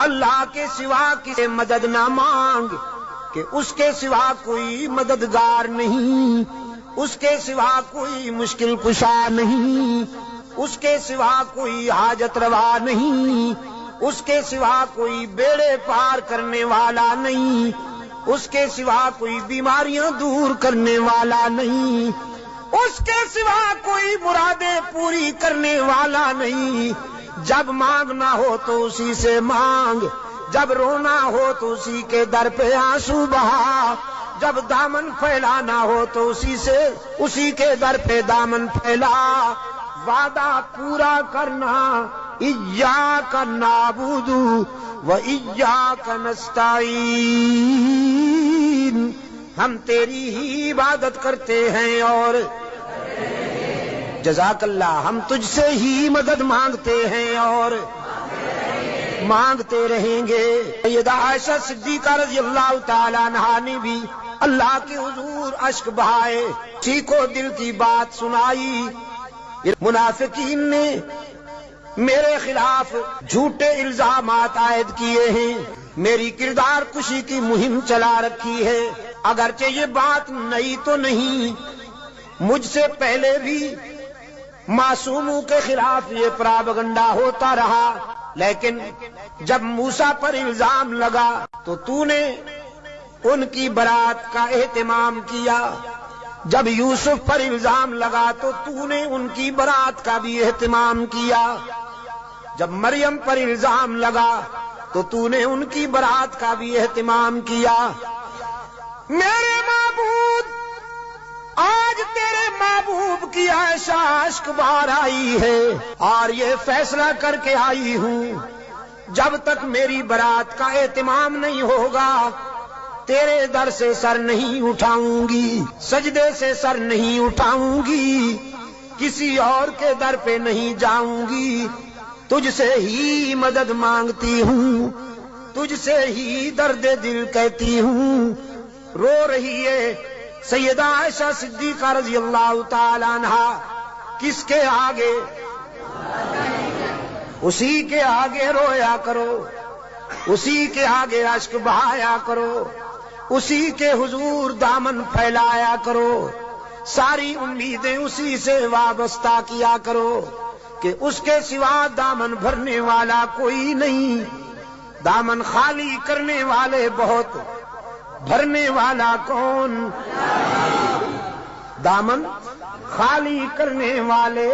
اللہ کے سوا کسی مدد نہ مانگ کہ اس کے سوا کوئی مددگار نہیں، اس کے سوا کوئی مشکل کشا نہیں، اس کے سوا کوئی حاجت روا نہیں، اس کے سوا کوئی بیڑے پار کرنے والا نہیں، اس کے سوا کوئی بیماریاں دور کرنے والا نہیں، اس کے سوا کوئی مرادیں پوری کرنے والا نہیں۔ جب مانگنا ہو تو اسی سے مانگ، جب رونا ہو تو اسی کے در پہ آنسو بہا، جب دامن پھیلانا ہو تو اسی کے در پہ دامن پھیلا۔ وعدہ پورا کرنا، ایاک نعبد و ایاک نستعین، ہم تیری ہی عبادت کرتے ہیں اور جزاک اللہ، ہم تجھ سے ہی مدد مانگتے ہیں اور مانگتے رہیں گے۔ سیدہ عائشہ صدیقہ رضی اللہ تعالیٰ عنہا نے بھی اللہ کے حضور اشک بہائے، اسی کو دل کی بات سنائی۔ منافقین نے میرے خلاف جھوٹے الزامات عائد کیے ہیں، میری کردار کشی کی مہم چلا رکھی ہے۔ اگرچہ یہ بات نئی تو نہیں، مجھ سے پہلے بھی معصوموں کے خلاف یہ پراپگنڈا ہوتا رہا، لیکن جب موسیٰ پر الزام لگا تو نے ان کی برات کا اہتمام کیا، جب یوسف پر الزام لگا تو نے ان کی برات کا بھی اہتمام کیا، جب مریم پر الزام لگا تو نے ان کی برات کا بھی اہتمام کیا۔ میرے معبود، آج تیرے محبوب کی عائشہ اشک بار آئی ہے اور یہ فیصلہ کر کے آئی ہوں، جب تک میری برات کا اہتمام نہیں ہوگا تیرے در سے سر نہیں اٹھاؤں گی، سجدے سے سر نہیں اٹھاؤں گی، کسی اور کے در پہ نہیں جاؤں گی، تجھ سے ہی مدد مانگتی ہوں، تجھ سے ہی درد دل کہتی ہوں۔ رو رہی ہے سیدہ عائشہ صدیقہ رضی اللہ تعالی عنہا، کس کے آگے؟ اسی کے آگے رویا کرو، اسی کے آگے اشک بہایا کرو، اسی کے حضور دامن پھیلایا کرو، ساری امیدیں اسی سے وابستہ کیا کرو کہ اس کے سوا دامن بھرنے والا کوئی نہیں، دامن خالی کرنے والے بہت، بھرنے والا کون؟ دامن خالی کرنے والے